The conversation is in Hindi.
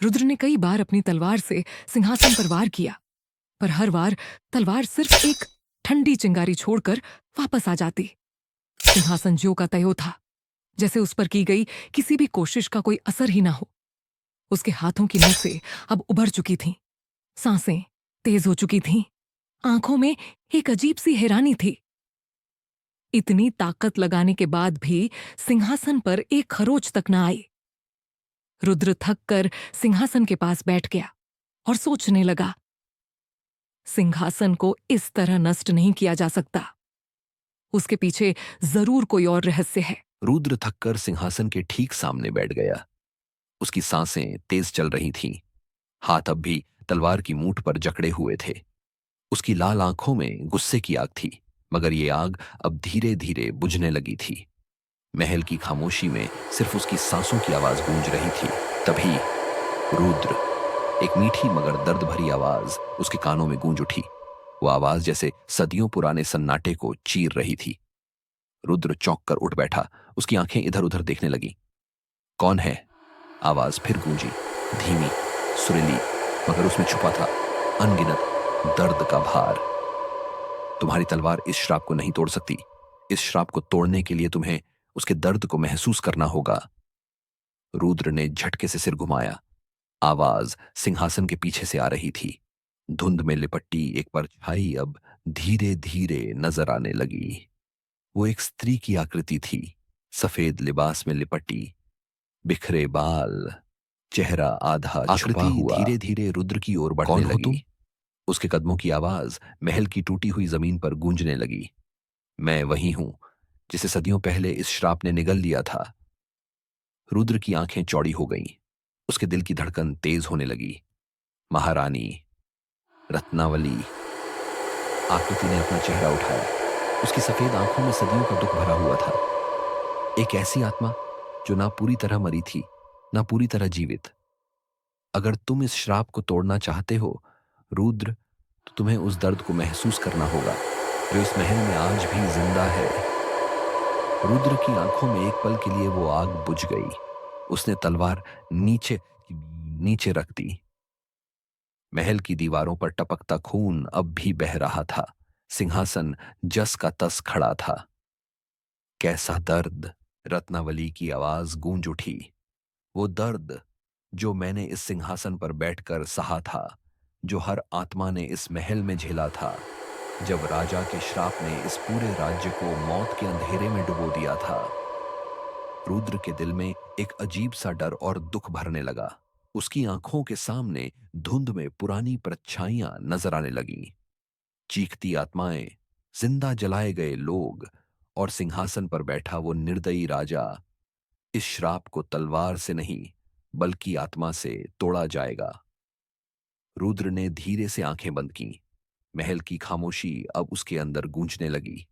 रुद्र ने कई बार अपनी तलवार से सिंहासन पर वार किया, पर हर बार तलवार सिर्फ एक ठंडी चिंगारी छोड़कर वापस आ जाती। सिंहासन ज्यों का त्यों था, जैसे उस पर की गई किसी भी कोशिश का कोई असर ही ना हो। उसके हाथों की नसें अब उभर चुकी थीं, सांसें तेज हो चुकी थीं, आंखों में एक अजीब सी हैरानी थी। इतनी ताकत लगाने के बाद भी सिंहासन पर एक खरोच तक न आई। रुद्र थक कर सिंहासन के पास बैठ गया और सोचने लगा, सिंहासन को इस तरह नष्ट नहीं किया जा सकता। उसके पीछे जरूर कोई और रहस्य है। रुद्र थककर सिंहासन के ठीक सामने बैठ गया। उसकी सांसें तेज चल रही थीं, हाथ अब भी तलवार की मूठ पर जकड़े हुए थे। उसकी लाल आंखों में गुस्से की आग थी, मगर ये आग अब धीरे धीरे बुझने लगी थी। महल की खामोशी में सिर्फ उसकी सांसों की आवाज गूंज रही थी। तभी रुद्र, एक मीठी मगर दर्द भरी आवाज उसके कानों में गूंज उठी। वो आवाज जैसे सदियों पुराने सन्नाटे को चीर रही थी। रुद्र चौंक कर उठ बैठा, उसकी आंखें इधर उधर देखने लगी। कौन है? आवाज फिर गूंजी, धीमी, सुरीली, मगर उसमें छुपा था अनगिनत दर्द का भार। तुम्हारी तलवार इस श्राप को नहीं तोड़ सकती। इस श्राप को तोड़ने के लिए तुम्हें उसके दर्द को महसूस करना होगा। रुद्र ने झटके से सिर घुमाया। आवाज सिंहासन के पीछे से आ रही थी। धुंध में लिपटी एक परछाई अब धीरे धीरे नजर आने लगी। वो एक स्त्री की आकृति थी, सफेद लिबास में लिपटी, बिखरे बाल, चेहरा आधा छुपा हुआ। धीरे धीरे रुद्र की ओर बढ़ने लगी। उसके कदमों की आवाज महल की टूटी हुई जमीन पर गूंजने लगी। मैं वही हूं जिसे सदियों पहले इस श्राप ने निगल लिया था। रुद्र की आंखें चौड़ी हो गईं। उसके दिल की धड़कन तेज होने लगी। महारानी रत्नावली। आकृति ने अपना चेहरा उठाया। उसकी सफेद आंखों में सदियों का दुख भरा हुआ था। एक ऐसी आत्मा जो ना पूरी तरह मरी थी, ना पूरी तरह जीवित। अगर तुम इस श्राप को तोड़ना चाहते हो रुद्र, तो तुम्हें उस दर्द को महसूस करना होगा जो इस महल में आज भी जिंदा है। रुद्र की आंखों में एक पल के लिए वो आग बुझ गई। उसने तलवार नीचे नीचे रख दी। महल की दीवारों पर टपकता खून अब भी बह रहा था। सिंहासन जस का तस खड़ा था। कैसा दर्द! रत्नावली की आवाज गूंज उठी। वो दर्द जो मैंने इस सिंहासन पर बैठकर सहा था, जो हर आत्मा ने इस महल में झेला था, जब राजा के श्राप ने इस पूरे राज्य को मौत के अंधेरे में डुबो दिया था। रुद्र के दिल में एक अजीब सा डर और दुख भरने लगा। उसकी आंखों के सामने धुंध में पुरानी परछाइयां नजर आने लगीं। चीखती आत्माएं, जिंदा जलाए गए लोग और सिंहासन पर बैठा वो निर्दयी राजा। इस श्राप को तलवार से नहीं, बल्कि आत्मा से तोड़ा जाएगा। रुद्र ने धीरे से आंखें बंद की। महल की खामोशी अब उसके अंदर गूंजने लगी।